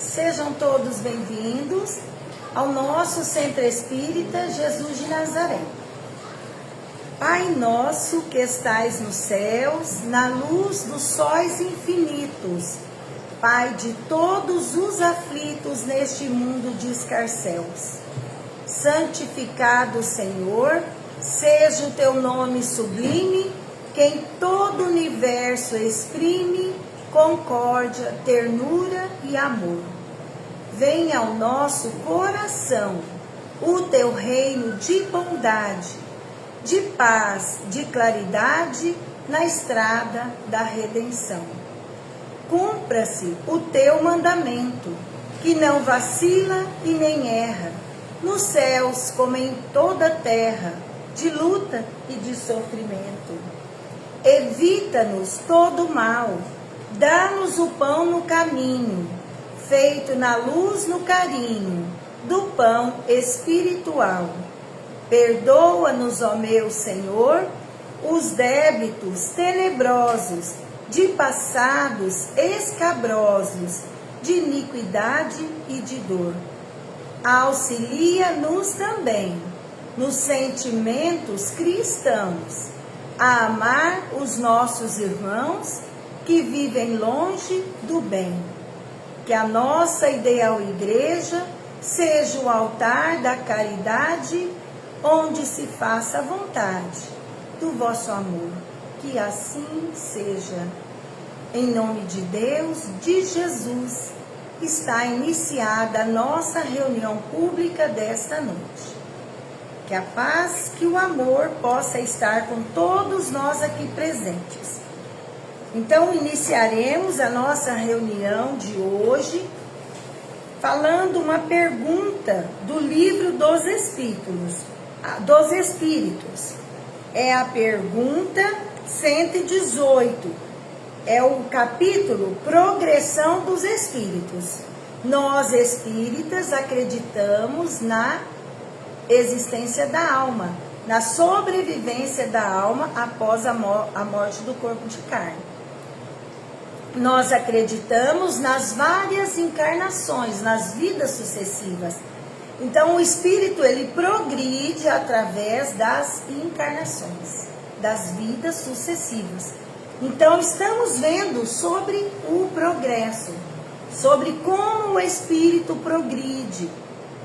Sejam todos bem-vindos ao nosso Centro Espírita Jesus de Nazaré. Pai nosso que estais nos céus, na luz dos sóis infinitos, Pai de todos os aflitos neste mundo de escarcéus. Santificado, Senhor, seja o teu nome sublime, que em todo o universo exprime concórdia, ternura e amor. Venha ao nosso coração o teu reino de bondade, de paz, de claridade na estrada da redenção. Cumpra-se o teu mandamento, que não vacila e nem erra, nos céus como em toda a terra, de luta e de sofrimento. Evita-nos todo o mal, dá-nos o pão no caminho, feito na luz, no carinho, do pão espiritual. Perdoa-nos, ó meu Senhor, os débitos tenebrosos, de passados escabrosos, de iniquidade e de dor. Auxilia-nos também, nos sentimentos cristãos, a amar os nossos irmãos que vivem longe do bem. Que a nossa ideal igreja seja o altar da caridade, onde se faça a vontade do vosso amor. Que assim seja. Em nome de Deus, de Jesus, está iniciada a nossa reunião pública desta noite. Que a paz, que o amor possa estar com todos nós aqui presentes. Então, iniciaremos a nossa reunião de hoje falando uma pergunta do livro dos Espíritos. É a pergunta 118. É o capítulo Progressão dos Espíritos. Nós, espíritas, acreditamos na existência da alma, na sobrevivência da alma após a morte do corpo de carne. Nós acreditamos nas várias encarnações, nas vidas sucessivas. Então, o espírito, ele progride através das encarnações, das vidas sucessivas. Então, estamos vendo sobre o progresso, sobre como o espírito progride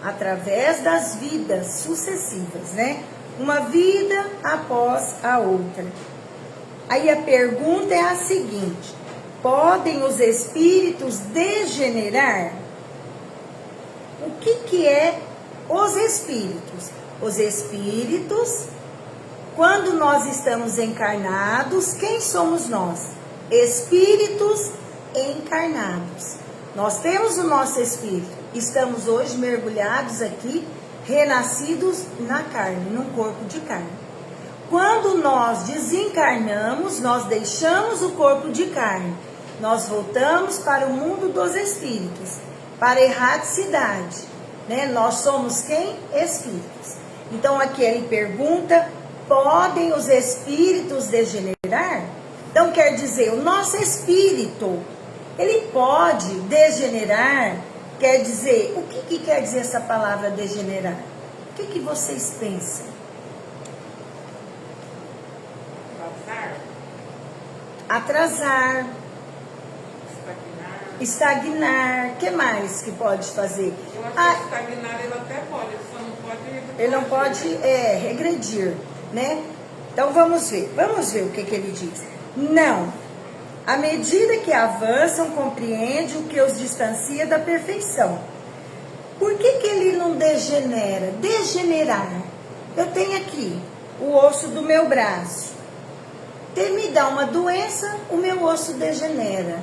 através das vidas sucessivas, né? Uma vida após a outra. Aí a pergunta é a seguinte: podem os espíritos degenerar? O que é os espíritos? Os espíritos, quando nós estamos encarnados, quem somos nós? Espíritos encarnados. Nós temos o nosso espírito. Estamos hoje mergulhados aqui, renascidos na carne, num corpo de carne. Quando nós desencarnamos, nós deixamos o corpo de carne. Nós voltamos para o mundo dos espíritos, para a erraticidade, né? Nós somos quem? Espíritos. Então aqui ele pergunta: podem os espíritos degenerar? Então quer dizer, o nosso espírito, ele pode degenerar? Quer dizer, o que quer dizer essa palavra degenerar? O que vocês pensam? Atrasar. Estagnar. O que mais que pode fazer? Eu acho que estagnar ele até pode, ele só não pode regredir. Ele não pode regredir, né? Então vamos ver o que ele diz. Não. À medida que avançam, compreende o que os distancia da perfeição. Por que ele não degenera? Degenerar. Eu tenho aqui o osso do meu braço. Me dá uma doença, o meu osso degenera.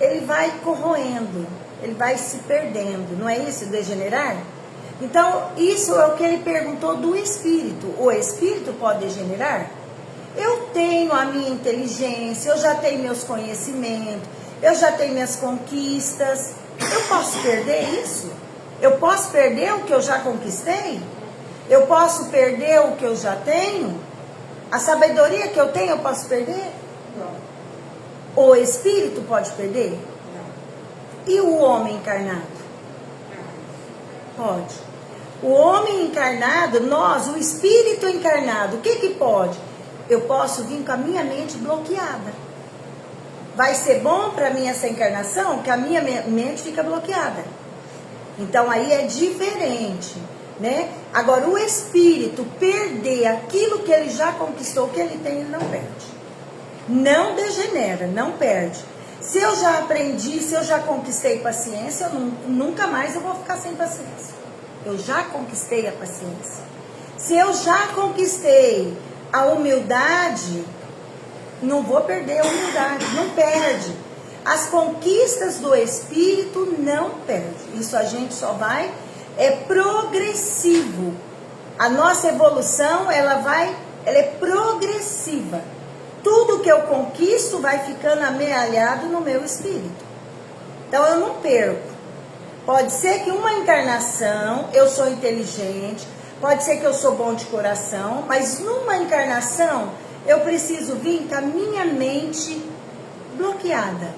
Ele vai corroendo, ele vai se perdendo. Não é isso, degenerar? Então, isso é o que ele perguntou do espírito. O espírito pode degenerar? Eu tenho a minha inteligência, eu já tenho meus conhecimentos, eu já tenho minhas conquistas. Eu posso perder isso? Eu posso perder o que eu já conquistei? Eu posso perder o que eu já tenho? A sabedoria que eu tenho, eu posso perder? Não. O espírito pode perder? Não. E o homem encarnado? Pode. O homem encarnado, nós, o espírito encarnado, o que pode? Eu posso vir com a minha mente bloqueada. Vai ser bom para mim essa encarnação que a minha mente fica bloqueada. Então aí é diferente, né? Agora o espírito perder aquilo que ele já conquistou, o que ele tem, ele não perde. Não degenera, não perde. Se eu já aprendi, se eu já conquistei paciência, nunca mais eu vou ficar sem paciência. Eu já conquistei a paciência. Se eu já conquistei a humildade, não vou perder a humildade, não perde. As conquistas do espírito não perde. Isso a gente só vai, é progressivo. A nossa evolução, ela é progressiva. Tudo que eu conquisto vai ficando amealhado no meu espírito. Então eu não perco. Pode ser que uma encarnação eu sou inteligente, pode ser que eu sou bom de coração, mas numa encarnação eu preciso vir com a minha mente bloqueada,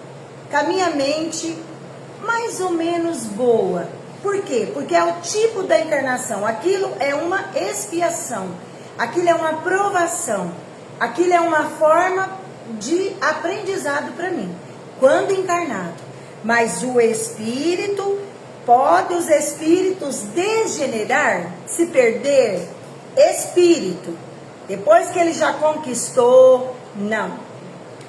com a minha mente mais ou menos boa. Por quê? Porque é o tipo da encarnação. Aquilo é uma expiação, aquilo é uma provação, aquilo é uma forma de aprendizado para mim, quando encarnado. Mas o espírito... Pode os espíritos degenerar, se perder? Espírito, depois que ele já conquistou, não.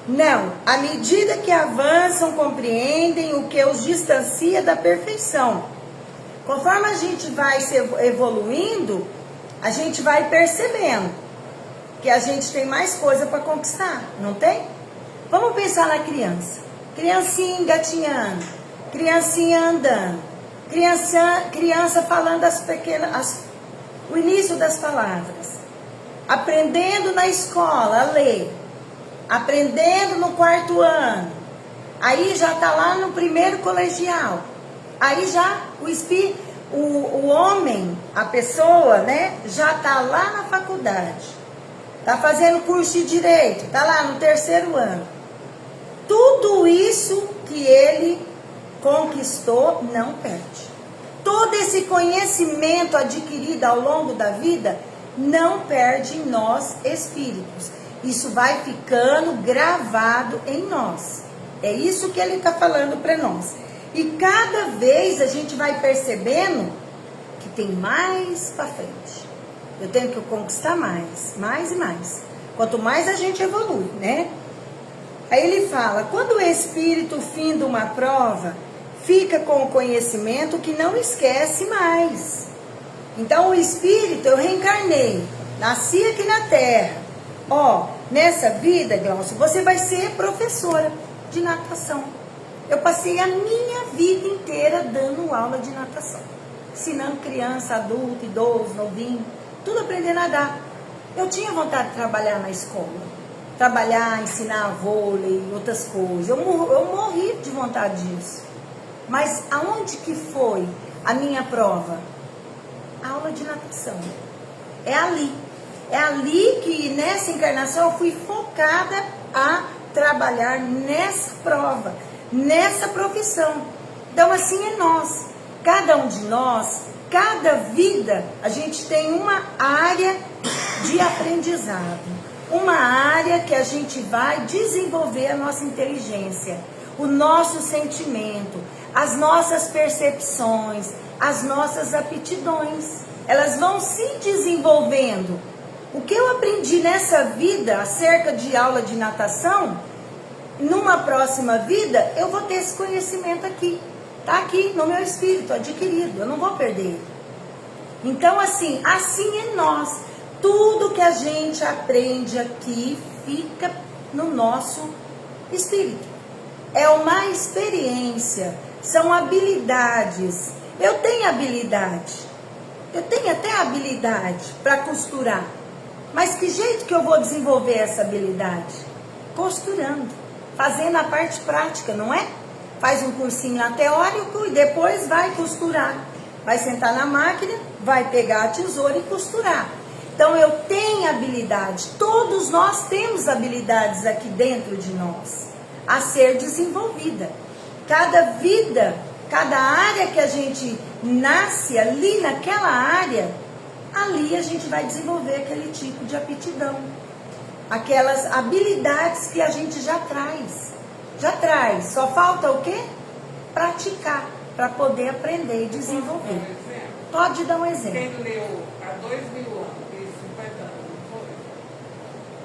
Não, à medida que avançam, compreendem o que os distancia da perfeição. Conforme a gente vai se evoluindo, a gente vai percebendo que a gente tem mais coisa para conquistar, não tem? Vamos pensar na criança. Criancinha engatinhando, criancinha andando. Criança falando o início das palavras, aprendendo na escola a ler, aprendendo no 4º ano, aí já está lá no 1º colegial, aí já o homem, a pessoa, né, já está lá na faculdade, está fazendo curso de direito, está lá no 3º ano. Tudo isso que ele conquistou, não perde. Todo esse conhecimento adquirido ao longo da vida não perde em nós espíritos. Isso vai ficando gravado em nós. É isso que ele está falando para nós. E cada vez a gente vai percebendo que tem mais para frente. Eu tenho que conquistar mais e mais. Quanto mais a gente evolui, né? Aí ele fala, quando o espírito finda uma prova, fica com o conhecimento que não esquece mais. Então o espírito, eu reencarnei, nasci aqui na Terra. Nessa vida, Glaucio, você vai ser professora de natação. Eu passei a minha vida inteira dando aula de natação. Ensinando criança, adulto, idoso, novinho, tudo aprender a nadar. Eu tinha vontade de trabalhar na escola. Trabalhar, ensinar vôlei, outras coisas. Eu morri de vontade disso. Mas aonde que foi a minha prova? A aula de natação. É ali. É ali que nessa encarnação eu fui focada a trabalhar nessa prova, nessa profissão. Então assim é nós. Cada um de nós, cada vida, a gente tem uma área de aprendizado. Uma área que a gente vai desenvolver a nossa inteligência, o nosso sentimento, as nossas percepções, as nossas aptidões. Elas vão se desenvolvendo. O que eu aprendi nessa vida acerca de aula de natação, numa próxima vida, eu vou ter esse conhecimento aqui. Está aqui no meu espírito, adquirido. Eu não vou perder ele. Então, assim é nós. Tudo que a gente aprende aqui fica no nosso espírito. É uma experiência, são habilidades. Eu tenho habilidade, eu tenho até habilidade para costurar. Mas que jeito que eu vou desenvolver essa habilidade? Costurando, fazendo a parte prática, não é? Faz um cursinho lá teórico e depois vai costurar. Vai sentar na máquina, vai pegar a tesoura e costurar. Então eu tenho habilidade, todos nós temos habilidades aqui dentro de nós, a ser desenvolvida. Cada vida, cada área que a gente nasce ali naquela área, ali a gente vai desenvolver aquele tipo de aptidão. Aquelas habilidades que a gente já traz. Já traz. Só falta o quê? Praticar, para poder aprender e desenvolver. Pode dar um exemplo. Quem leu há 2000 anos, e 50 anos, não foi?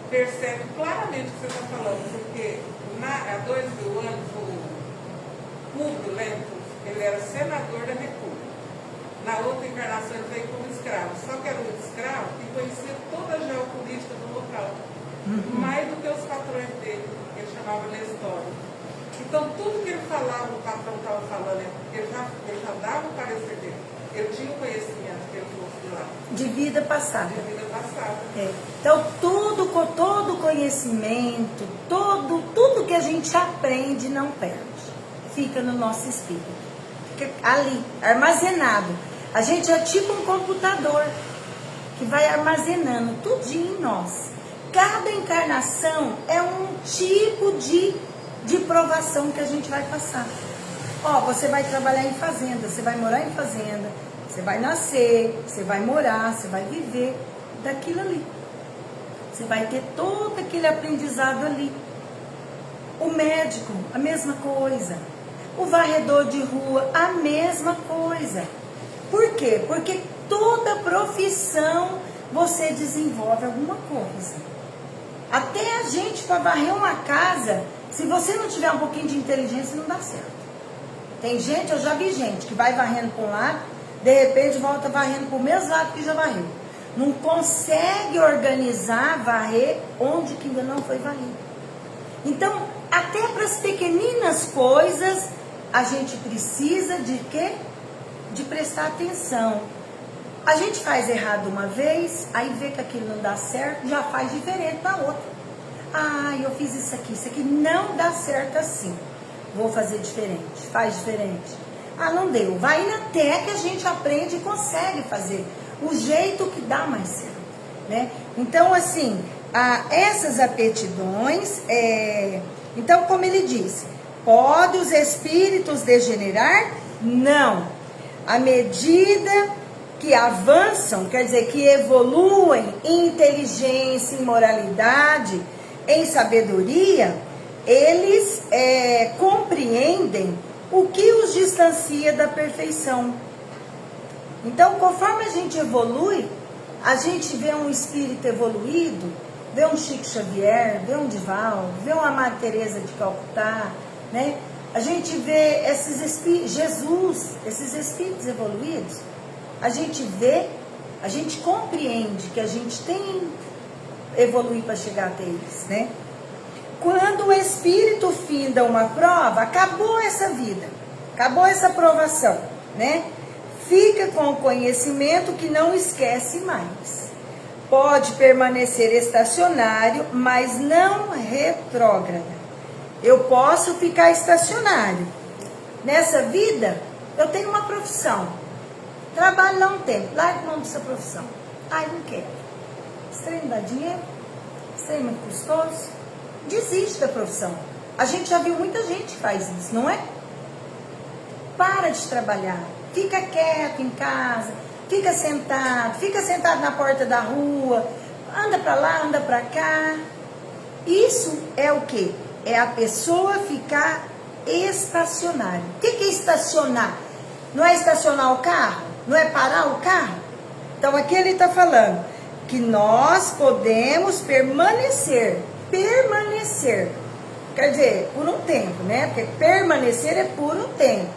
Percebe claramente o que você está falando, porque há 2000 anos o Publio Lentulus, ele era senador da República. Na outra encarnação ele veio como escravo, só que era um escravo que conhecia toda a geopolítica do local, mais do que os patrões dele, que ele chamava Nestor. Então tudo que ele falava, o patrão estava falando, ele já dava o parecer dele. Eu tinha o conhecimento que ele fosse lá. De vida passada. De vida passada. Então, todo conhecimento, tudo que a gente aprende não perde. Fica no nosso espírito. Fica ali, armazenado. A gente é tipo um computador que vai armazenando tudinho em nós. Cada encarnação é um tipo de provação que a gente vai passar. Você vai trabalhar em fazenda, você vai morar em fazenda, você vai nascer, você vai morar, você vai viver daquilo ali. Você vai ter todo aquele aprendizado ali. O médico, a mesma coisa. O varredor de rua, a mesma coisa. Por quê? Porque toda profissão você desenvolve alguma coisa. Até a gente, para varrer uma casa, se você não tiver um pouquinho de inteligência, não dá certo. Tem gente, eu já vi gente que vai varrendo para um lado, de repente volta varrendo para o mesmo lado que já varreu. Não consegue organizar, varrer onde que ainda não foi varrido. Então, até para as pequeninas coisas, a gente precisa de quê? De prestar atenção. A gente faz errado uma vez, aí vê que aquilo não dá certo, já faz diferente na outra. Eu fiz isso aqui não dá certo assim. Vou fazer diferente, faz diferente. Não deu. Vai indo até que a gente aprende e consegue fazer o jeito que dá mais certo, né? Então, assim, essas aptidões, então, como ele disse, pode os espíritos degenerar? Não. À medida que avançam, quer dizer, que evoluem em inteligência, em moralidade, em sabedoria, eles compreendem o que os distancia da perfeição. Então, conforme a gente evolui, a gente vê um espírito evoluído, vê um Chico Xavier, vê um Divaldo, vê uma Madre Teresa de Calcutá, né? A gente vê esses espíritos, Jesus, esses espíritos evoluídos, a gente vê, a gente compreende que a gente tem evoluir para chegar até eles, né? Quando o espírito finda uma prova, acabou essa vida, acabou essa provação, né? Fica com o conhecimento que não esquece mais. Pode permanecer estacionário, mas não retrógrada. Eu posso ficar estacionário. Nessa vida, eu tenho uma profissão. Trabalho lá um tempo, largo mão dessa profissão. Não quero. Isso não dá dinheiro, isso é muito custoso. Desiste da profissão. A gente já viu muita gente que faz isso, não é? Para de trabalhar. Fica quieto em casa, fica sentado na porta da rua, anda para lá, anda para cá. Isso é o quê? É a pessoa ficar estacionária. O que é estacionar? Não é estacionar o carro? Não é parar o carro? Então aqui ele está falando que nós podemos permanecer, quer dizer, por um tempo, né? Porque permanecer é por um tempo.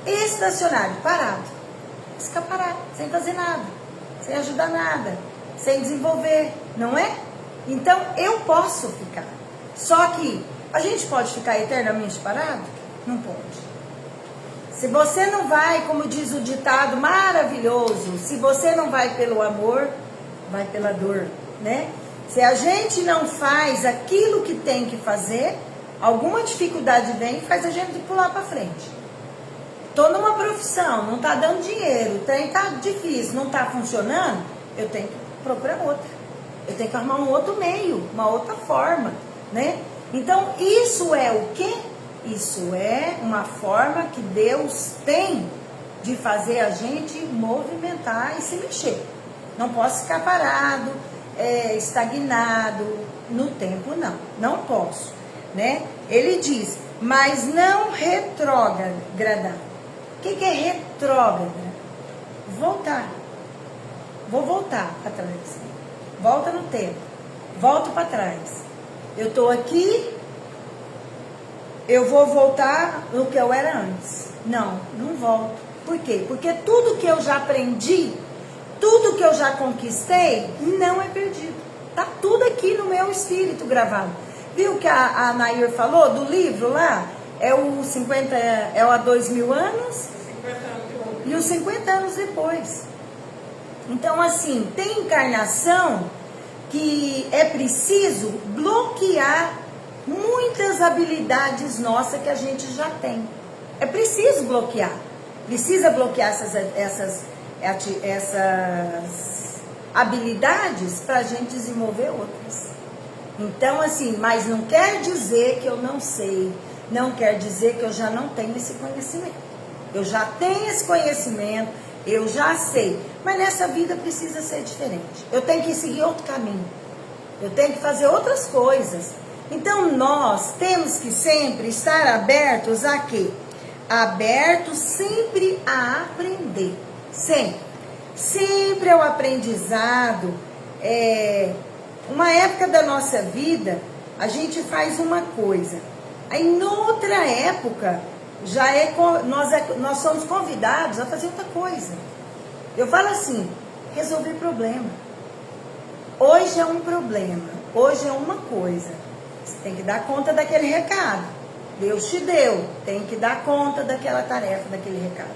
Estacionário, parado. Fica parado, sem fazer nada, sem ajudar nada, sem desenvolver, não é? Então, eu posso ficar. Só que a gente pode ficar eternamente parado? Não pode. Se você não vai, como diz o ditado maravilhoso, se você não vai pelo amor, vai pela dor, né? Se a gente não faz aquilo que tem que fazer, alguma dificuldade vem e faz a gente pular para frente. Estou numa profissão, não está dando dinheiro, está difícil, não está funcionando, eu tenho que procurar outra. Eu tenho que arrumar um outro meio, uma outra forma, né? Então, isso é o quê? Isso é uma forma que Deus tem de fazer a gente movimentar e se mexer. Não posso ficar parado, estagnado no tempo, não. Não posso, né? Ele diz, mas não retrógrada. O que é retrógrada? Voltar. Vou voltar para trás. Volta no tempo. Volto para trás. Eu estou aqui, eu vou voltar no que eu era antes. Não, não volto. Por quê? Porque tudo que eu já aprendi, tudo que eu já conquistei, não é perdido. Está tudo aqui no meu espírito gravado. Viu que a Nair falou do livro lá? É o 50, é o há 2000 anos? 50 anos depois. E os 50 anos depois. Então, assim, tem encarnação que é preciso bloquear muitas habilidades nossas que a gente já tem. É preciso bloquear. Precisa bloquear essas habilidades para a gente desenvolver outras. Então, assim, mas não quer dizer que eu não sei, não quer dizer que eu já não tenho esse conhecimento. Eu já tenho esse conhecimento, eu já sei, mas nessa vida precisa ser diferente. Eu tenho que seguir outro caminho, eu tenho que fazer outras coisas. Então, nós temos que sempre estar abertos a quê? Abertos sempre a aprender, sempre. Sempre é o aprendizado. Uma época da nossa vida, a gente faz uma coisa. Aí, noutra época, nós somos convidados a fazer outra coisa. Eu falo assim, resolver problema. Hoje é um problema, hoje é uma coisa. Você tem que dar conta daquele recado. Deus te deu, tem que dar conta daquela tarefa, daquele recado.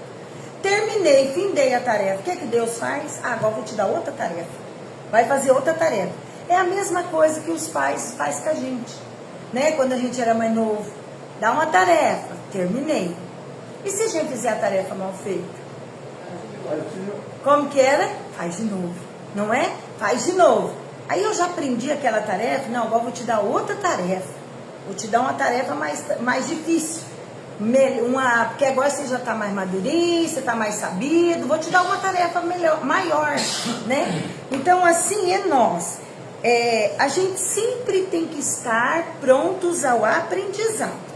Terminei, findei a tarefa. O que é que Deus faz? Agora vou te dar outra tarefa. Vai fazer outra tarefa. É a mesma coisa que os pais fazem com a gente, né? Quando a gente era mais novo. Dá uma tarefa, terminei. E se a gente fizer a tarefa mal feita? Como que era? Faz de novo, não é? Faz de novo. Aí eu já aprendi aquela tarefa, não, agora vou te dar outra tarefa. Vou te dar uma tarefa mais difícil. Porque agora você já está mais madurinho, você está mais sabido, vou te dar uma tarefa maior, né? Então, assim é nós. A gente sempre tem que estar prontos ao aprendizado.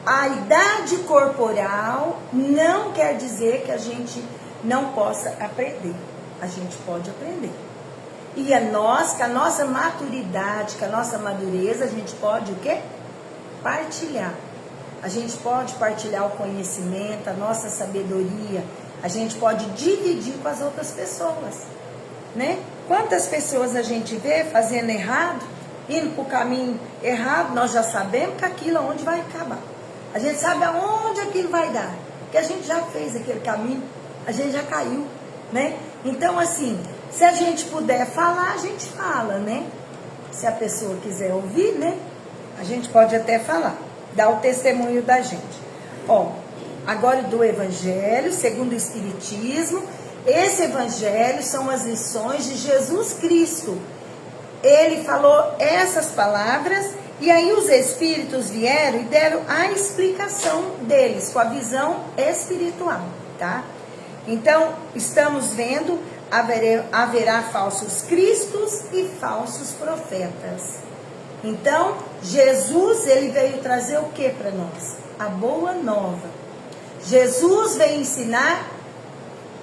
A idade corporal não quer dizer que a gente não possa aprender. A gente pode aprender. E nós, com a nossa maturidade, com a nossa madureza, a gente pode o quê? Partilhar. A gente pode partilhar o conhecimento, a nossa sabedoria. A gente pode dividir com as outras pessoas, né? Quantas pessoas a gente vê fazendo errado, indo para o caminho errado, nós já sabemos que aquilo aonde vai acabar. A gente sabe aonde aquilo vai dar, porque a gente já fez aquele caminho, a gente já caiu, né? Então, assim, se a gente puder falar, a gente fala, né? Se a pessoa quiser ouvir, né? A gente pode até falar, dar o testemunho da gente. Ó, agora do Evangelho, segundo o Espiritismo, esse Evangelho são as lições de Jesus Cristo. Ele falou essas palavras e aí os Espíritos vieram e deram a explicação deles, com a visão espiritual, tá? Então, estamos vendo, haverá falsos cristos e falsos profetas. Então, Jesus, ele veio trazer o que para nós? A boa nova. Jesus veio ensinar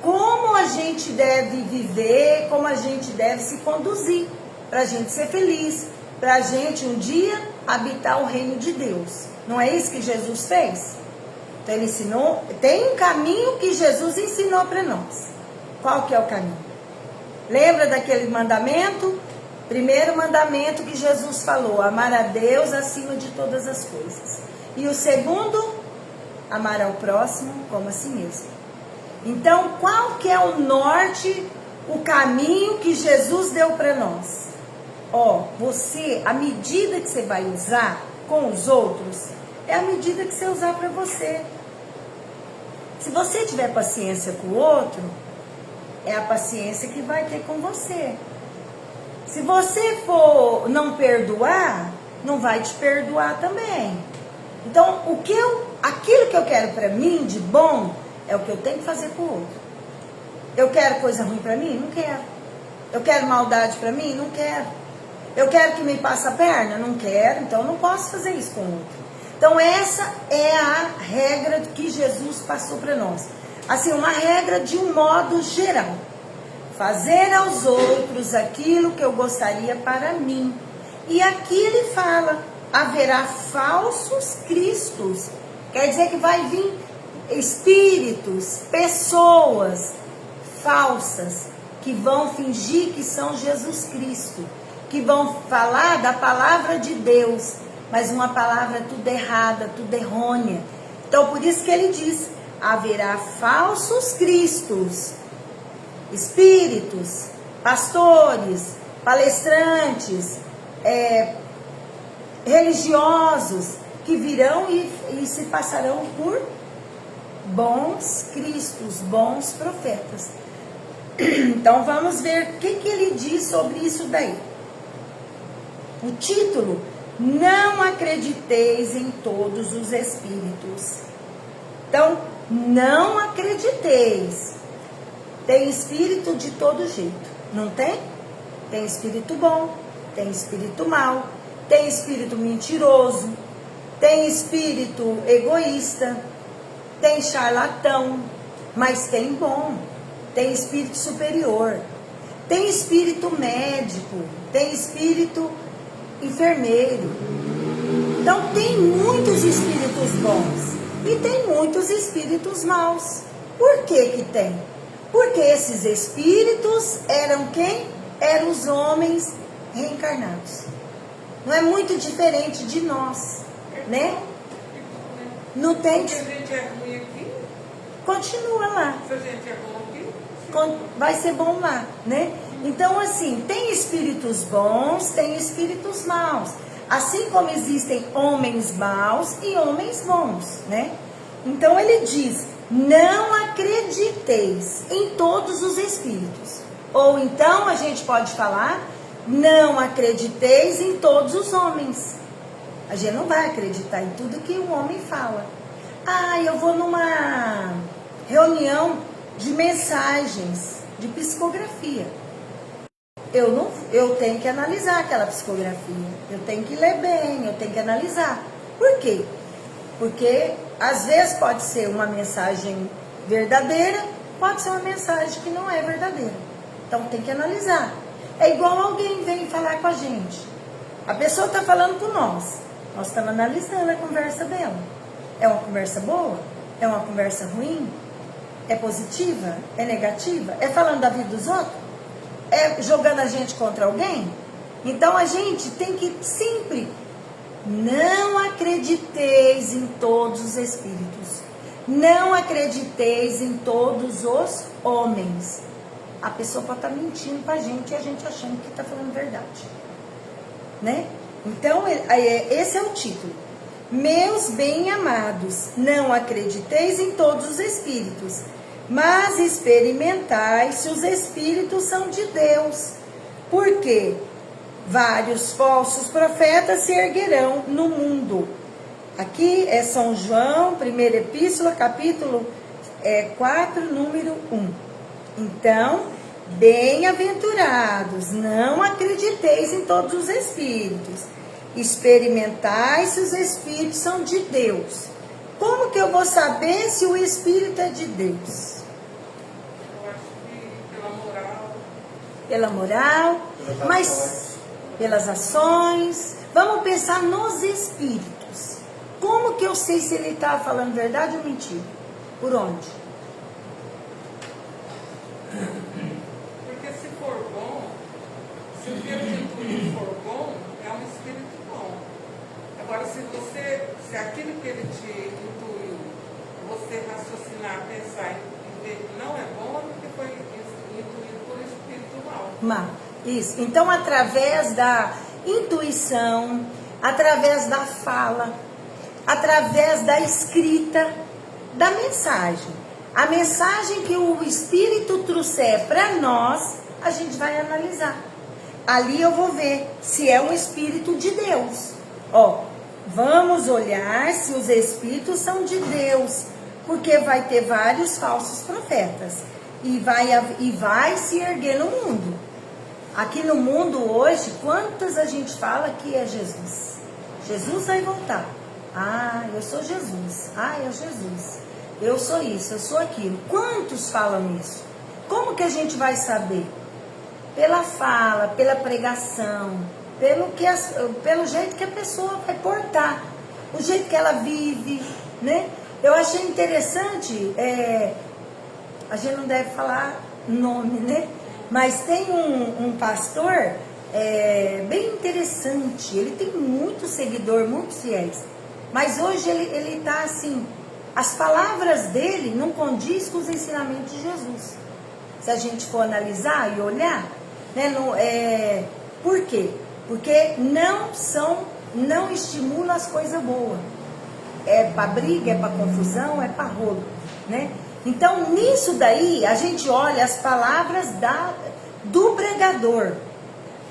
como a gente deve viver, como a gente deve se conduzir, para a gente ser feliz, para a gente um dia habitar o reino de Deus. Não é isso que Jesus fez? Então ele ensinou, tem um caminho que Jesus ensinou para nós. Qual que é o caminho? Lembra daquele mandamento? Primeiro mandamento que Jesus falou, amar a Deus acima de todas as coisas. E o segundo, amar ao próximo como a si mesmo. Então, qual que é o norte, o caminho que Jesus deu para nós? Ó, você, a medida que você vai usar com os outros, é a medida que você usar para você. Se você tiver paciência com o outro, é a paciência que vai ter com você. Se você for não perdoar, não vai te perdoar também. Então, aquilo que eu quero para mim de bom é o que eu tenho que fazer pro outro. Eu quero coisa ruim para mim? Não quero. Eu quero maldade para mim? Não quero. Eu quero que me passe a perna? Não quero, então eu não posso fazer isso com o outro. Então essa é a regra que Jesus passou para nós. Assim, uma regra de um modo geral. Fazer aos outros aquilo que eu gostaria para mim. E aqui ele fala, haverá falsos cristos. Quer dizer que vai vir espíritos, pessoas falsas, que vão fingir que são Jesus Cristo, que vão falar da palavra de Deus, mas uma palavra tudo errada, tudo errônea. Então por isso que ele diz, haverá falsos cristos, espíritos, pastores, palestrantes, religiosos, que virão e se passarão por bons cristos, bons profetas. Então vamos ver o que ele diz sobre isso daí. O título, não acrediteis em todos os espíritos. Então, não acrediteis. Tem espírito de todo jeito, não tem? Tem espírito bom, tem espírito mau, tem espírito mentiroso, tem espírito egoísta, tem charlatão, mas tem bom, tem espírito superior, tem espírito médico, tem espírito enfermeiro. Então tem muitos espíritos bons e tem muitos espíritos maus. Por que que tem? Porque esses espíritos eram quem? Eram os homens reencarnados. Não é muito diferente de nós, né? Não tem. Se a gente é ruim aqui, continua lá. se a gente é bom aqui, Vai ser bom lá, né? Então, assim, tem espíritos bons, tem espíritos maus. Assim como existem homens maus e homens bons, né? Então, ele diz, não acrediteis em todos os espíritos. Ou então, a gente pode falar, não acrediteis em todos os homens. A gente não vai acreditar em tudo que o homem fala. Ah, eu vou numa reunião de mensagens, de psicografia. Eu tenho que analisar aquela psicografia. Eu tenho que ler bem, eu tenho que analisar. Por quê? Porque às vezes pode ser uma mensagem verdadeira, pode ser uma mensagem que não é verdadeira. Então tem que analisar. É igual alguém vem falar com a gente. A pessoa está falando com nós. Nós estamos analisando a conversa dela. É uma conversa boa? É uma conversa ruim? É positiva? É negativa? É falando da vida dos outros? É jogando a gente contra alguém? Então a gente tem que sempre, não acrediteis em todos os espíritos. Não acrediteis em todos os homens. A pessoa pode estar mentindo pra gente e a gente achando que está falando verdade, né? Então, esse é o título. Meus bem-amados, não acrediteis em todos os espíritos, mas experimentai se os espíritos são de Deus. Porque vários falsos profetas se erguerão no mundo. Aqui é São João, primeira epístola, capítulo 4, número 1. Então, bem-aventurados, não acrediteis em todos os espíritos. Experimentai se os espíritos são de Deus. Como que eu vou saber se o espírito é de Deus? eu acho que pela moral. Pela moral, mas pelas ações. Vamos pensar nos espíritos. Como que eu sei se ele está falando verdade ou mentira? Por onde? Porque se for bom, se o que ele intuiu for bom, é um espírito bom. Agora, se aquilo que ele te intuiu, você raciocinar, pensar e ver que não é bom, é porque foi intuído por espírito mau. Isso. Então, através da intuição, através da fala, através da escrita, da mensagem. A mensagem que o Espírito trouxer para nós, a gente vai analisar. Ali eu vou ver se é um Espírito de Deus. Ó, Vamos olhar se os espíritos são de Deus, porque vai ter vários falsos profetas e vai se erguer no mundo. Aqui no mundo hoje, quantas a gente fala que é Jesus? Jesus vai voltar. Ah, eu sou Jesus. Ah, eu sou Jesus. Eu sou isso, eu sou aquilo. Quantos falam isso? Como que a gente vai saber? Pela fala, pela pregação, pelo jeito que a pessoa vai portar, o jeito que ela vive, né? Eu achei interessante, a gente não deve falar nome, né? Mas tem um pastor bem interessante, ele tem muito seguidor, muitos fiéis, mas hoje ele está assim, as palavras dele não condiz com os ensinamentos de Jesus. Se a gente for analisar e olhar, né, por quê? Porque não estimula as coisas boas. É para briga, é para confusão, é para rolo, né? Então, nisso daí, a gente olha as palavras do pregador,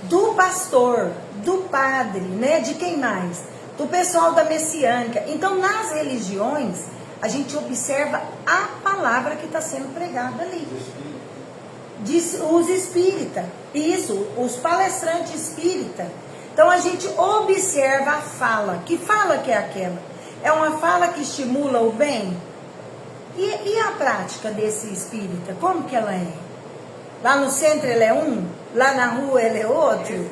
do pastor, do padre, né? De quem mais? Do pessoal da messiânica. Então, nas religiões, a gente observa a palavra que está sendo pregada ali. Diz os espíritas, isso, os palestrantes espíritas. Então, a gente observa a fala. Que fala que é aquela? É uma fala que estimula o bem? E a prática desse espírita, como que ela é? Lá no centro ele é um, lá na rua ele é outro.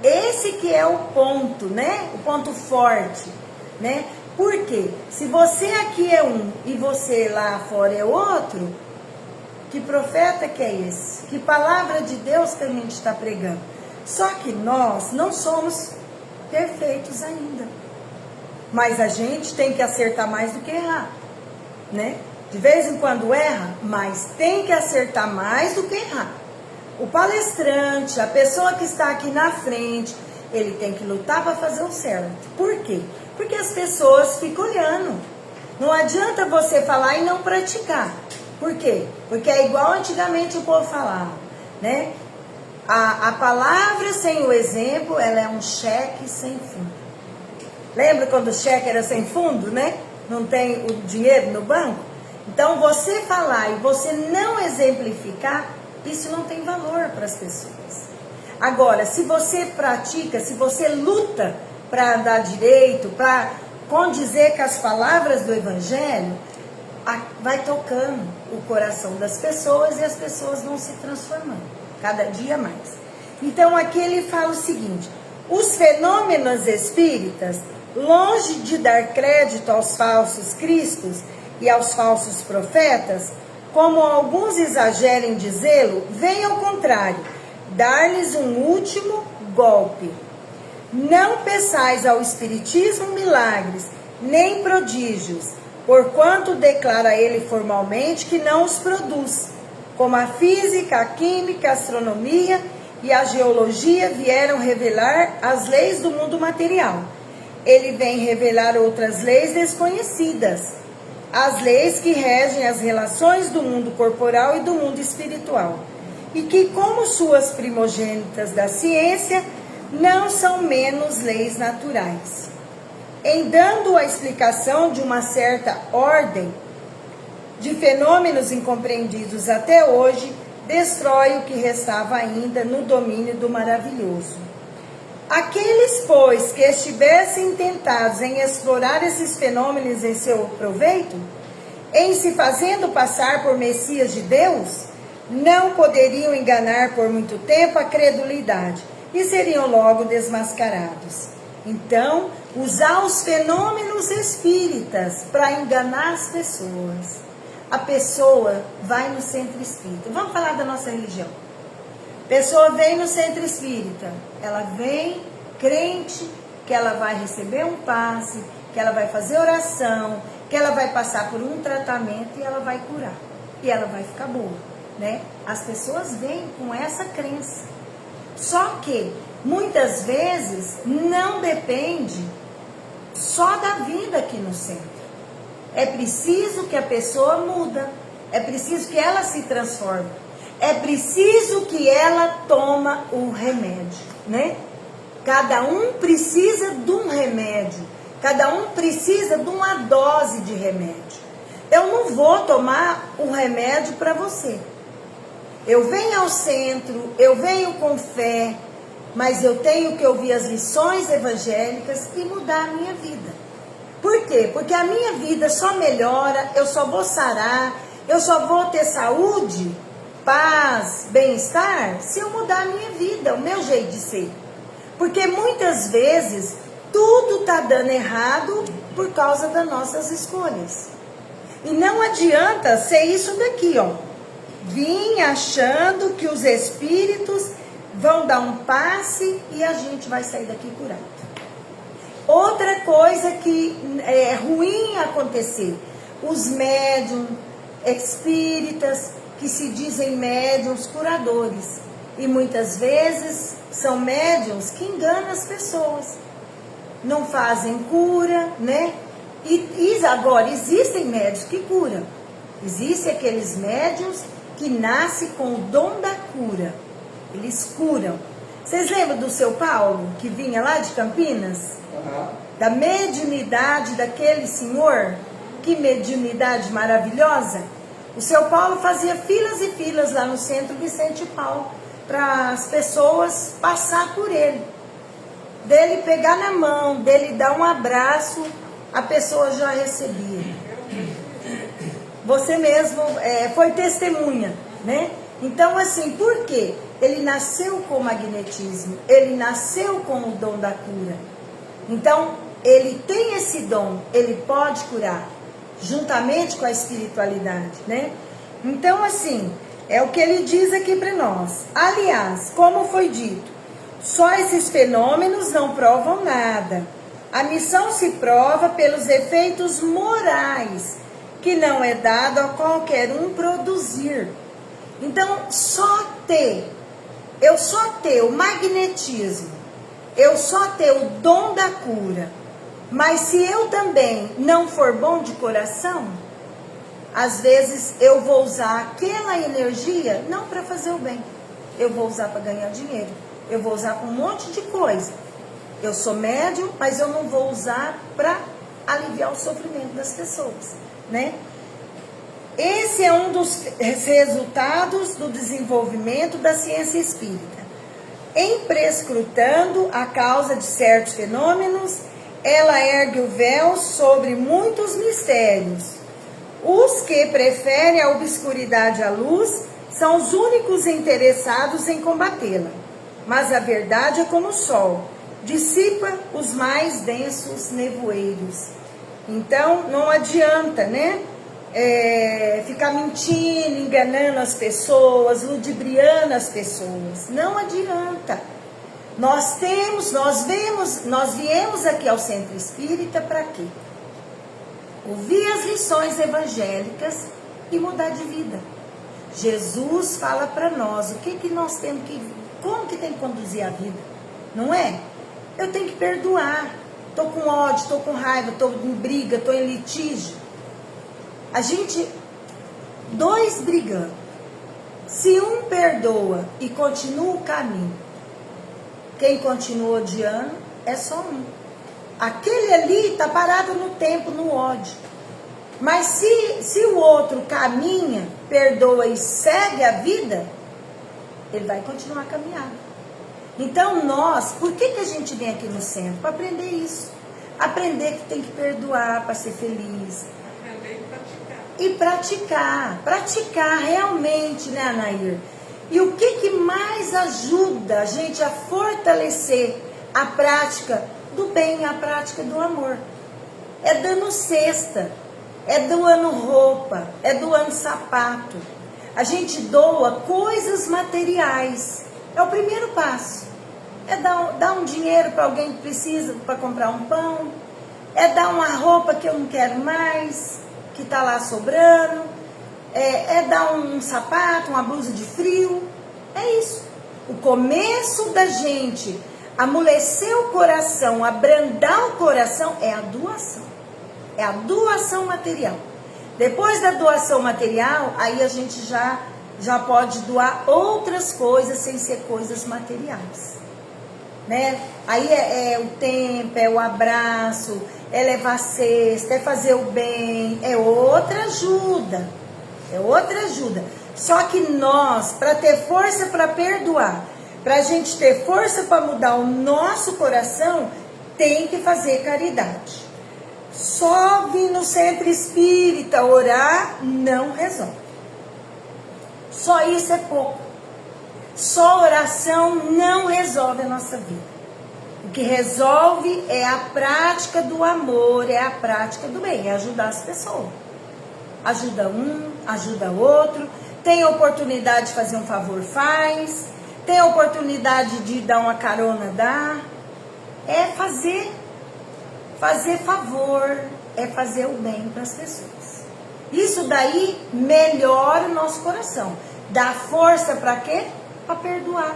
Esse que é o ponto, né? O ponto forte, né? Por quê? Se você aqui é um e você lá fora é outro, que profeta que é esse? Que palavra de Deus que a gente está pregando? Só que nós não somos perfeitos ainda. Mas a gente tem que acertar mais do que errar, né? De vez em quando erra, mas tem que acertar mais do que errar. O palestrante, a pessoa que está aqui na frente, ele tem que lutar para fazer o certo. Por quê? Porque as pessoas ficam olhando. Não adianta você falar e não praticar. Por quê? Porque é igual antigamente o povo falava, né? A palavra sem o exemplo, ela é um cheque sem fundo. Lembra quando o cheque era sem fundo, né? Não tem o dinheiro no banco? Então, você falar e você não exemplificar, isso não tem valor para as pessoas. Agora, se você pratica, se você luta para dar direito, para condizer com as palavras do Evangelho, vai tocando o coração das pessoas e as pessoas vão se transformando, cada dia mais. Então, aqui ele fala o seguinte: os fenômenos espíritas, longe de dar crédito aos falsos cristos e aos falsos profetas, como alguns exagerem dizê-lo, vem ao contrário, dar-lhes um último golpe. Não peçais ao espiritismo milagres, nem prodígios, porquanto declara ele formalmente que não os produz, como a física, a química, a astronomia e a geologia vieram revelar as leis do mundo material. Ele vem revelar outras leis desconhecidas, as leis que regem as relações do mundo corporal e do mundo espiritual, e que, como suas primogênitas da ciência, não são menos leis naturais. Em dando a explicação de uma certa ordem de fenômenos incompreendidos até hoje, destrói o que restava ainda no domínio do maravilhoso. Aqueles, pois, que estivessem tentados em explorar esses fenômenos em seu proveito, em se fazendo passar por Messias de Deus, não poderiam enganar por muito tempo a credulidade e seriam logo desmascarados. Então, usar os fenômenos espíritas para enganar as pessoas. A pessoa vai no centro espírita. Vamos falar da nossa religião. A pessoa vem no centro espírita. Ela vem crente que ela vai receber um passe, que ela vai fazer oração, que ela vai passar por um tratamento e ela vai curar. E ela vai ficar boa, né? As pessoas vêm com essa crença. Só que, muitas vezes, não depende só da vida aqui no centro. É preciso que a pessoa muda. É preciso que ela se transforme. É preciso que ela toma o remédio, né? Cada um precisa de um remédio. Cada um precisa de uma dose de remédio. Eu não vou tomar o remédio para você. Eu venho ao centro, eu venho com fé, mas eu tenho que ouvir as lições evangélicas e mudar a minha vida. Por quê? Porque a minha vida só melhora, eu só vou sarar, eu só vou ter saúde, paz, bem-estar, se eu mudar a minha vida, o meu jeito de ser. Porque muitas vezes tudo está dando errado por causa das nossas escolhas. E não adianta ser isso daqui, ó. Vim achando que os espíritos vão dar um passe e a gente vai sair daqui curado. Outra coisa que é ruim acontecer, os médiums espíritas que se dizem médiums curadores. E muitas vezes são médiums que enganam as pessoas. Não fazem cura, né? E agora, existem médiums que curam. Existem aqueles médiums que nascem com o dom da cura. Eles curam. Vocês lembram do seu Paulo, que vinha lá de Campinas? Da mediunidade daquele senhor? Que mediunidade maravilhosa! O seu Paulo fazia filas e filas lá no centro Vicente Paulo para as pessoas passar por ele. Dele pegar na mão, dele dar um abraço, a pessoa já recebia. Você mesmo foi testemunha, né? Então, assim, por quê? Ele nasceu com o magnetismo, ele nasceu com o dom da cura. Então, ele tem esse dom, ele pode curar, juntamente com a espiritualidade, né? Então, assim, é o que ele diz aqui para nós. Aliás, como foi dito, só esses fenômenos não provam nada. A missão se prova pelos efeitos morais, que não é dado a qualquer um produzir. Então, eu só ter o magnetismo, eu só ter o dom da cura, mas se eu também não for bom de coração, às vezes eu vou usar aquela energia não para fazer o bem, eu vou usar para ganhar dinheiro, eu vou usar para um monte de coisa. Eu sou médium, mas eu não vou usar para aliviar o sofrimento das pessoas, né? Esse é um dos resultados do desenvolvimento da ciência espírita. Em prescrutando a causa de certos fenômenos, ela ergue o véu sobre muitos mistérios. Os que preferem a obscuridade à luz são os únicos interessados em combatê-la. Mas a verdade é como o sol, dissipa os mais densos nevoeiros. Então, não adianta, né? Ficar mentindo, enganando as pessoas, ludibriando as pessoas. Não adianta. Nós viemos aqui ao Centro Espírita para quê? Ouvir as lições evangélicas e mudar de vida. Jesus fala para nós o que nós temos que, como que tem que conduzir a vida, não é? Eu tenho que perdoar. Estou com ódio, estou com raiva, estou em briga, estou em litígio. A gente, dois brigando. Se um perdoa e continua o caminho, quem continua odiando é só um. Aquele ali está parado no tempo, no ódio. Mas se o outro caminha, perdoa e segue a vida, ele vai continuar caminhando. Então por que a gente vem aqui no centro? Para aprender isso. Aprender que tem que perdoar para ser feliz. Aprender e praticar. Praticar realmente, né, Anair? E o que mais ajuda a gente a fortalecer a prática do bem, a prática do amor? É dando cesta, é doando roupa, é doando sapato. A gente doa coisas materiais. É o primeiro passo. É dar um dinheiro para alguém que precisa para comprar um pão. É dar uma roupa que eu não quero mais, que está lá sobrando. É dar um sapato, uma blusa de frio. É isso. O começo da gente amolecer o coração, abrandar o coração, é a doação. É a doação material. Depois da doação material, aí a gente já pode doar outras coisas sem ser coisas materiais. né? Aí é o tempo, é o abraço, é levar a cesta, é fazer o bem, é outra ajuda. É outra ajuda. Só que nós, para ter força para perdoar, para a gente ter força para mudar o nosso coração, tem que fazer caridade. Só vir no centro espírita orar não resolve. Só isso é pouco. Só oração não resolve a nossa vida. O que resolve é a prática do amor, é a prática do bem, é ajudar as pessoas. Ajuda um, ajuda outro. Tem oportunidade de fazer um favor, faz. Tem oportunidade de dar uma carona, dá. É fazer favor, é fazer o bem para as pessoas. Isso daí melhora o nosso coração. Dá força para quê? Para perdoar.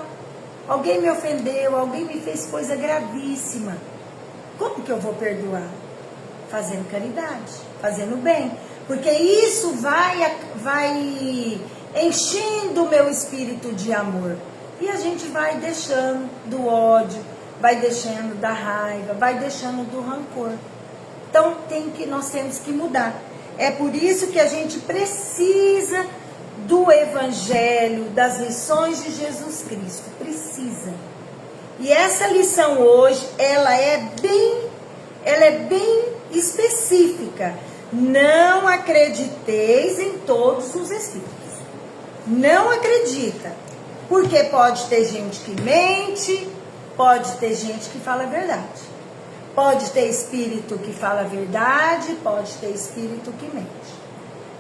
Alguém me ofendeu, alguém me fez coisa gravíssima. Como que eu vou perdoar? Fazendo caridade, fazendo bem. Porque isso vai enchendo o meu espírito de amor. E a gente vai deixando do ódio, vai deixando da raiva, vai deixando do rancor. Então nós temos que mudar. É por isso que a gente precisa do Evangelho, das lições de Jesus Cristo. Precisa. E essa lição hoje, ela é bem específica. Não acrediteis em todos os espíritos. Não acredita. Porque pode ter gente que mente, pode ter gente que fala a verdade. Pode ter espírito que fala a verdade, pode ter espírito que mente.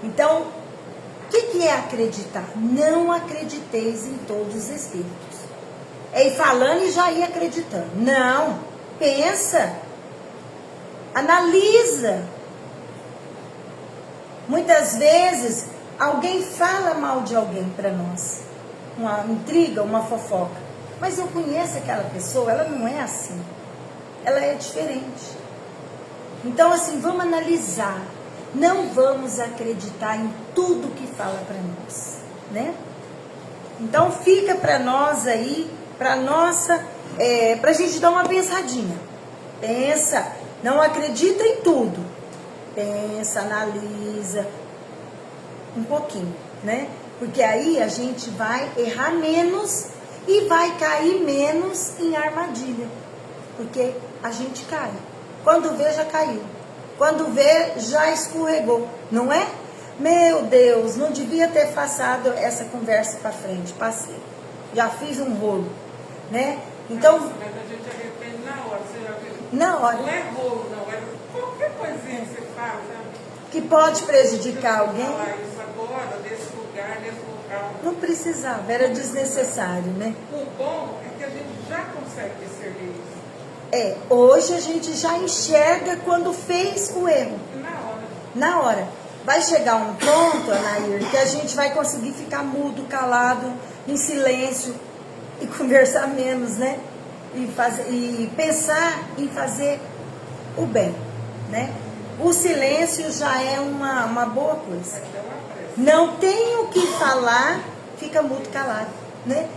Então, o que é acreditar? Não acrediteis em todos os espíritos. É ir falando e já ir acreditando. Não. Pensa. Analisa. Muitas vezes, alguém fala mal de alguém para nós. Uma intriga, uma fofoca. Mas eu conheço aquela pessoa, ela não é assim. Ela é diferente. Então, assim, vamos analisar. Não vamos acreditar em tudo que fala para nós, né? Então, fica para nós aí, para a gente dar uma pensadinha. Pensa, não acredita em tudo. Pensa, analisa um pouquinho, né? Porque aí a gente vai errar menos e vai cair menos em armadilha. Porque a gente cai. Quando vê, já caiu. Quando vê, já escorregou. Não é? Meu Deus, não devia ter passado essa conversa para frente. Passei. Já fiz um rolo. Né? Então... Mas a gente arrepende na hora. Você já viu? Na hora. Não é rolo, não. É qualquer coisinha que você faz, sabe? Que pode prejudicar alguém. Falar isso agora, nesse lugar, nesse local. Não precisava. Era desnecessário, né? O bom é que a gente já consegue discernir isso. Hoje a gente já enxerga quando fez o erro. Na hora. Vai chegar um ponto, Anair, que a gente vai conseguir ficar mudo, calado, em silêncio e conversar menos, né? E pensar em fazer o bem, né? O silêncio já é uma boa coisa. Não tem o que falar, fica mudo, calado, né?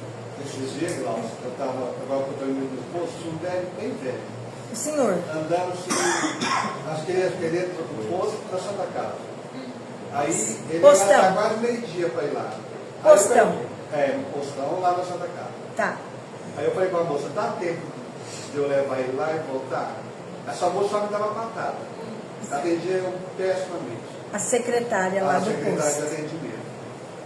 Esses dias, Glaucio, eu estava contando no posto, um velho, bem velho. O senhor? Andando assim, acho que ele ia dentro do posto da Santa Casa. Aí ele Postão. ia quase meio-dia para ir lá. Postão. Um postão lá na Santa Casa. Tá. Aí eu falei para a moça, dá tempo de eu levar ele lá e voltar? Essa moça só me dava patada. Atendia eu pessimamente. A secretária lá do secretária de posto. atendimento.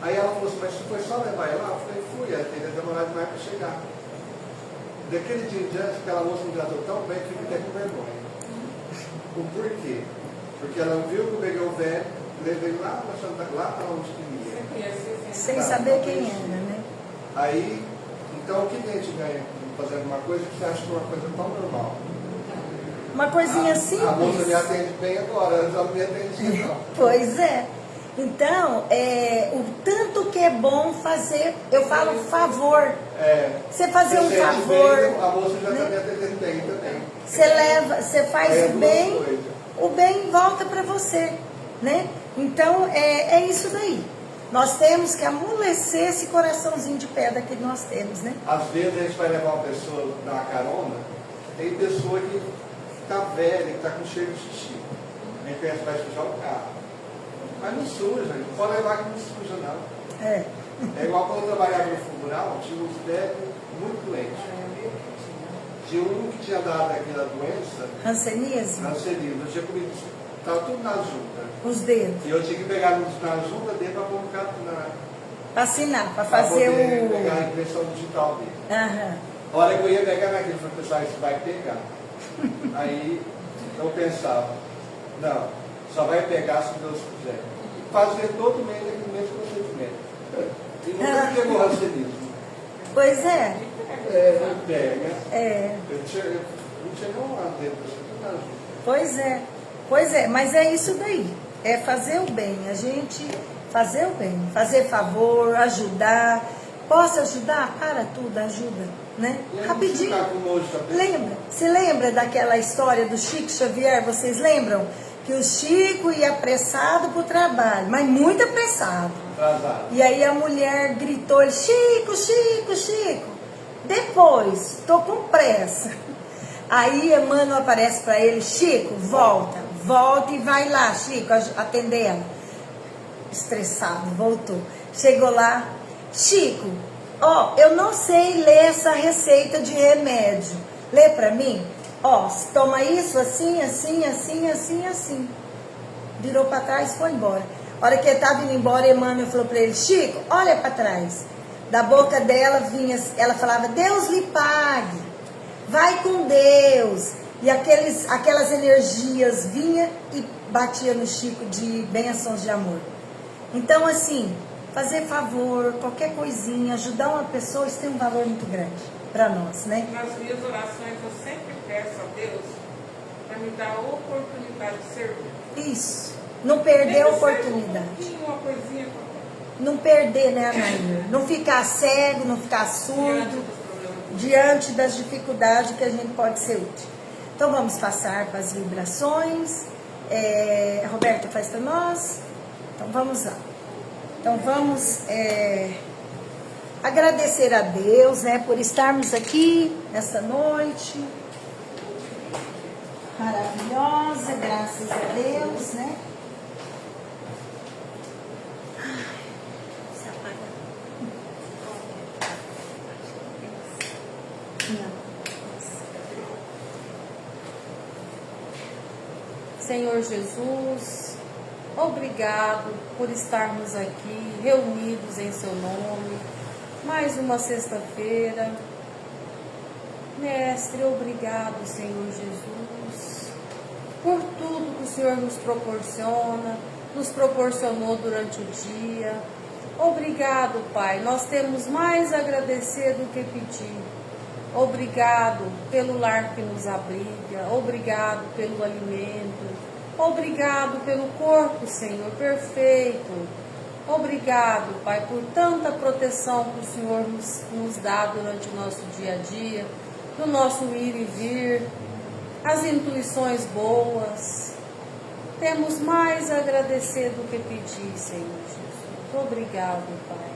Aí ela falou assim, mas você foi só levar ele lá? Eu falei, fui, ela teria demorado demais para chegar. Daquele dia em diante, aquela moça me tratou tão bem que fiquei até com vergonha. O porquê? Porque ela viu que eu peguei o velho, levei lá para onde queria. Sem saber quem era, né? Aí, então o que a gente ganha fazendo uma coisa que você acha que é uma coisa tão normal? Uma coisinha simples. A moça me atende bem agora, ela não me atendia não. Pois é. Então, o tanto que é bom fazer, eu falo favor. Você fazer um favor. Bem, a moça já está me atendendo bem também. Você faz o bem volta para você, né? Então, é isso daí. Nós temos que amolecer esse coraçãozinho de pedra que nós temos, né? Às vezes a gente vai levar uma pessoa na carona, tem pessoa que está velha, que está com cheiro de xixi. A gente pensa que vai sujar o carro. Mas não suja, não pode levar que não suja não. É. É igual quando eu trabalhava no funeral, tinha uns médicos muito doentes. Tinha um que tinha dado aquela doença, Hanseníase? cancerígena, eu tinha comido, estava tudo na junta. Os dedos. E eu tinha que pegar na junta dele para colocar Para assinar, para pra fazer poder pegar a o... impressão digital dele. Aham. A hora que eu ia pegar naquilo, eu falei, pessoal, isso vai pegar. Aí eu pensava, não, só vai pegar se Deus quiser. Fazer todo mês aquele mesmo procedimento. E nunca pegou raciocínio. Pois é. É, não pega. É. Não chegou lá dentro, tudo na junta. Pois é. Pois é, mas é isso daí. É fazer o bem. A gente fazer o bem. Fazer favor, ajudar. Posso ajudar? Para tudo, ajuda. Né? E aí, Rapidinho. ficar com nojo da pessoa. Lembra? Se lembra daquela história do Chico Xavier? Vocês lembram? Que o Chico ia apressado para o trabalho, mas muito apressado. Atrasado. E aí a mulher gritou, ele, Chico, Chico, Chico. Depois, tô com pressa. Aí Emmanuel aparece para ele, Chico, volta e vai lá, Chico, atender ela. Estressado, voltou. Chegou lá, Chico, ó, eu não sei ler essa receita de remédio. Lê para mim. Ó, toma isso assim, assim, assim, assim, assim. Virou para trás e foi embora. A hora que ele estava indo embora, Emmanuel falou para ele, Chico, olha para trás. Da boca dela vinha, ela falava, Deus lhe pague, vai com Deus. E aquelas energias vinha e batia no Chico de bênçãos de amor. Então, assim, fazer favor, qualquer coisinha, ajudar uma pessoa, isso tem um valor muito grande para nós, né? Nas minhas orações eu sempre peço a Deus para me dar a oportunidade de servir. Isso. Não perder a oportunidade. Uma coisinha qualquer. Não perder, né, Anaíra? Não ficar cego, não ficar surdo diante das dificuldades que a gente pode ser útil. Então vamos passar para as vibrações. Roberta faz para nós. Então vamos lá. Então vamos agradecer a Deus, né, por estarmos aqui nessa noite maravilhosa, graças a Deus, né? Se apaga. Não. Senhor Jesus, obrigado por estarmos aqui reunidos em seu nome, mais uma sexta-feira. Mestre, obrigado, Senhor Jesus, por tudo que o Senhor nos proporcionou durante o dia. Obrigado, Pai, nós temos mais a agradecer do que pedir. Obrigado pelo lar que nos abriga, obrigado pelo alimento, obrigado pelo corpo, Senhor, perfeito. Obrigado, Pai, por tanta proteção que o Senhor nos dá durante o nosso dia a dia, no nosso ir e vir, as intuições boas. Temos mais a agradecer do que pedir, Senhor Jesus. Obrigado, Pai.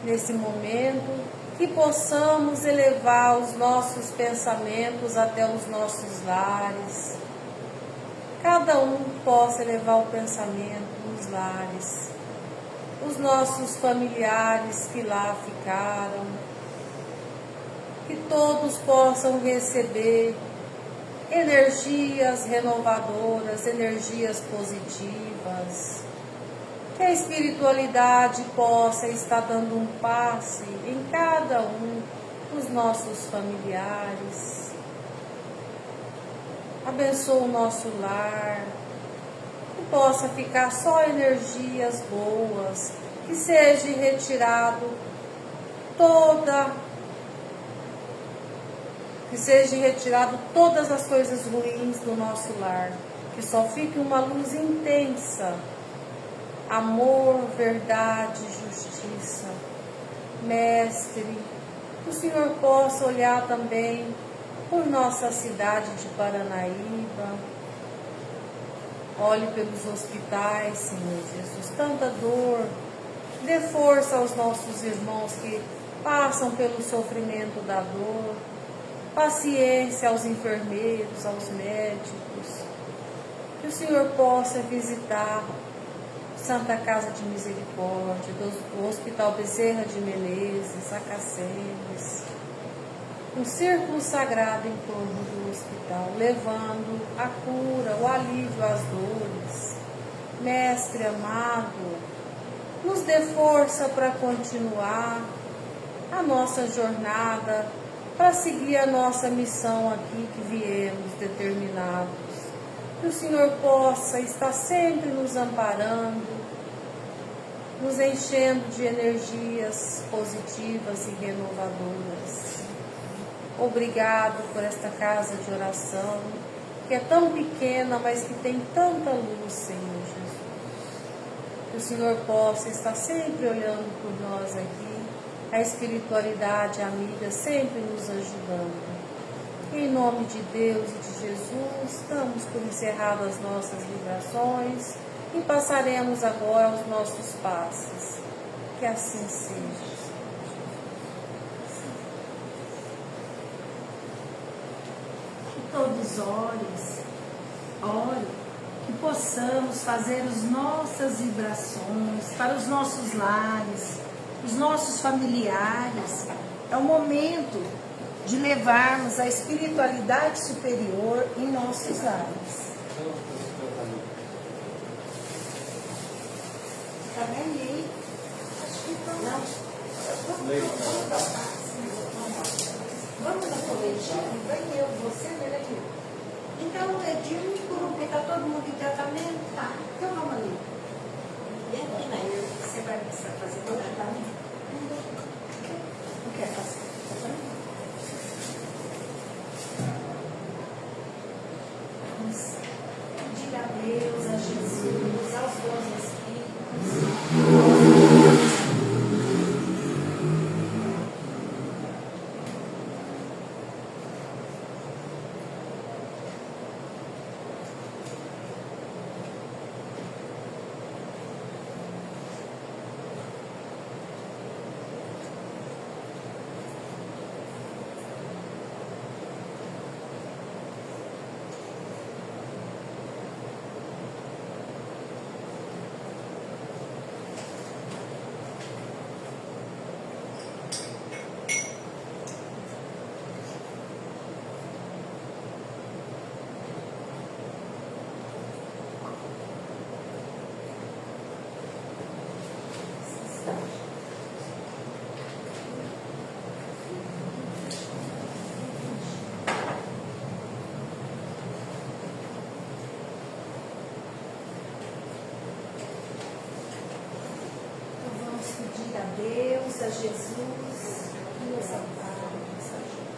Nesse momento, que possamos elevar os nossos pensamentos até os nossos lares. Cada um possa elevar o pensamento nos lares. Os nossos familiares que lá ficaram. Que todos possam receber energias renovadoras, energias positivas. Que a espiritualidade possa estar dando um passe em cada um dos nossos familiares. Abençoa o nosso lar, que possa ficar só energias boas, que seja retirado todas as coisas ruins do nosso lar, que só fique uma luz intensa. Amor, verdade, justiça. Mestre, que o Senhor possa olhar também por nossa cidade de Paranaíba. Olhe pelos hospitais, Senhor Jesus. Tanta dor Dê força aos nossos irmãos que passam pelo sofrimento da dor. Paciência aos enfermeiros, aos médicos. Que o Senhor possa visitar Santa Casa de Misericórdia, do Hospital Bezerra de Menezes, Acaceres, um círculo sagrado em torno do hospital, levando a cura, o alívio às dores. Mestre amado, nos dê força para continuar a nossa jornada, para seguir a nossa missão aqui que viemos determinados. Que o Senhor possa estar sempre nos amparando, nos enchendo de energias positivas e renovadoras. Obrigado por esta casa de oração, que é tão pequena, mas que tem tanta luz, Senhor Jesus. Que o Senhor possa estar sempre olhando por nós aqui, a espiritualidade amiga sempre nos ajudando. Em nome de Deus e de Jesus, damos por encerradas as nossas vibrações e passaremos agora aos nossos passos. Que assim seja. Que todos orem, que possamos fazer as nossas vibrações para os nossos lares, os nossos familiares. É o momento de levarmos a espiritualidade superior em nossos lares. Tá bem aí? Acho que não. Vamos na coletiva? Vem eu, você, né, Edil? Então, Edil, porque está todo mundo em tratamento? Tá, então vamos ali. Vem aqui, né? Você vai fazer o tratamento? Não quer fazer? Diga a Deus, a Jesus, aos bons espíritos. Pedir a Deus, a Jesus, que nos ampare, nos ajude.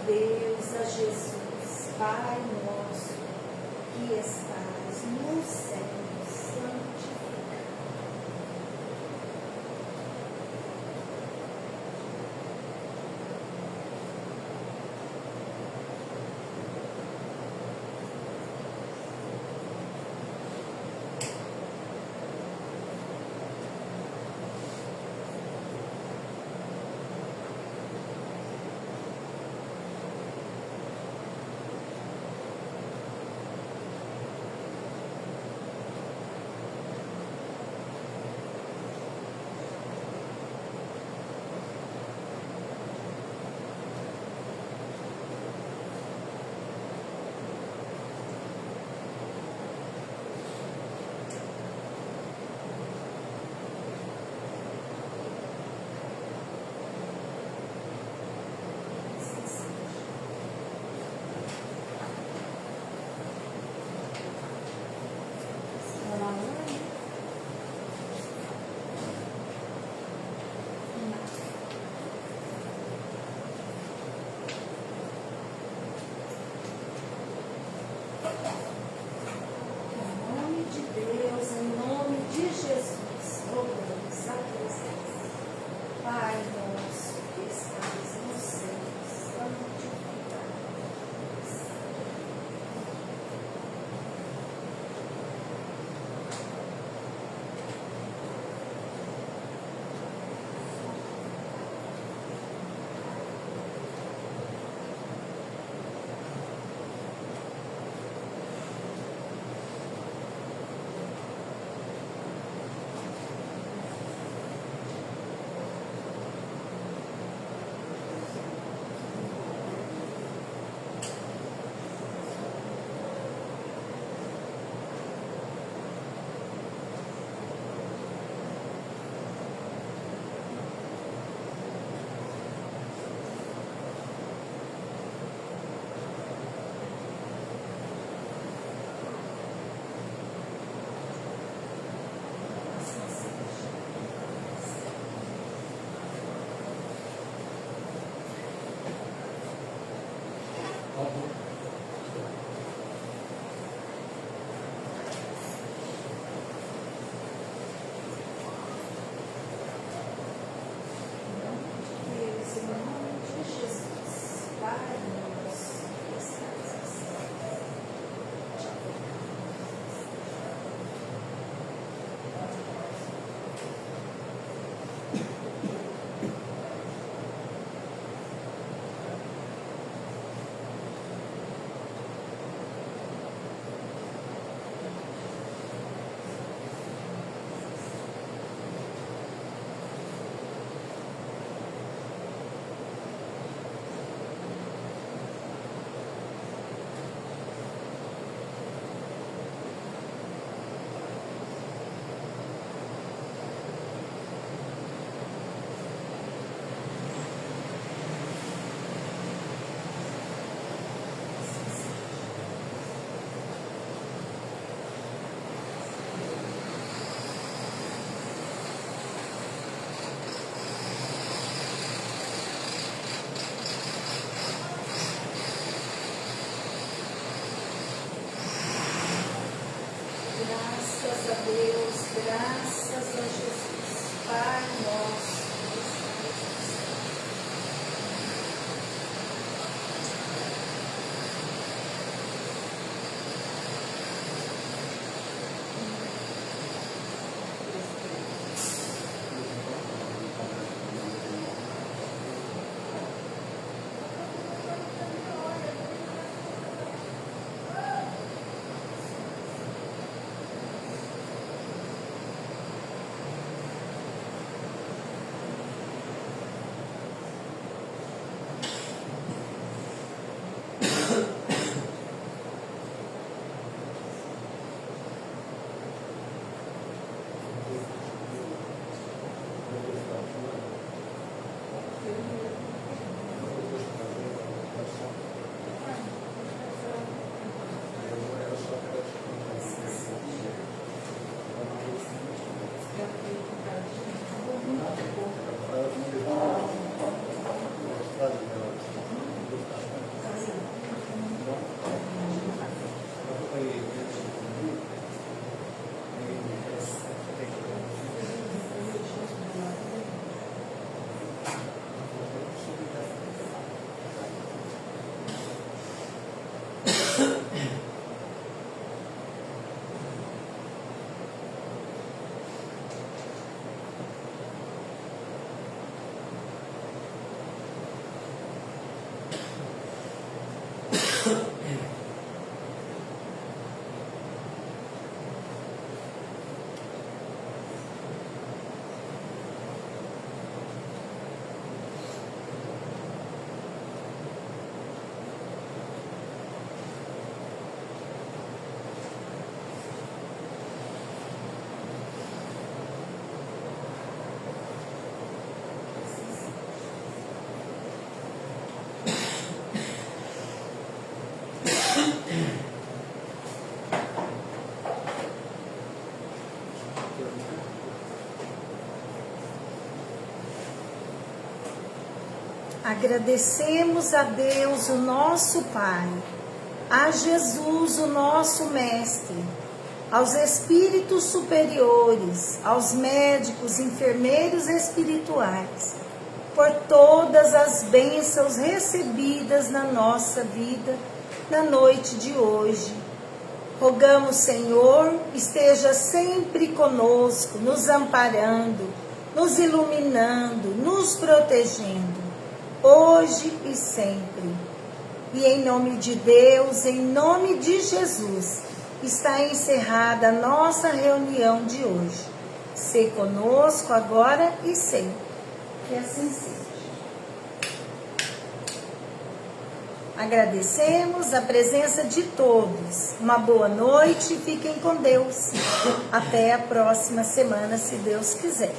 Deus, a Jesus, Pai nosso, que estás no céu, santificado. Em nome de Deus, em nome de Jesus, rogamos a presença. Pai nosso que estás no céu, santificado. Deus, em nome de Jesus, Pai nosso que estás no céu. Graças a Deus, graças a Jesus, Pai nosso que estás no céu. Agradecemos a Deus, o nosso Pai, a Jesus, o nosso Mestre, aos espíritos superiores, aos médicos, enfermeiros espirituais, por todas as bênçãos recebidas na nossa vida na noite de hoje. Rogamos, Senhor, esteja sempre conosco, nos amparando, nos iluminando, nos protegendo, hoje e sempre. E em nome de Deus, em nome de Jesus, está encerrada a nossa reunião de hoje. Se conosco agora e sempre. Que assim seja. Agradecemos a presença de todos. Uma boa noite e fiquem com Deus. Até a próxima semana, se Deus quiser.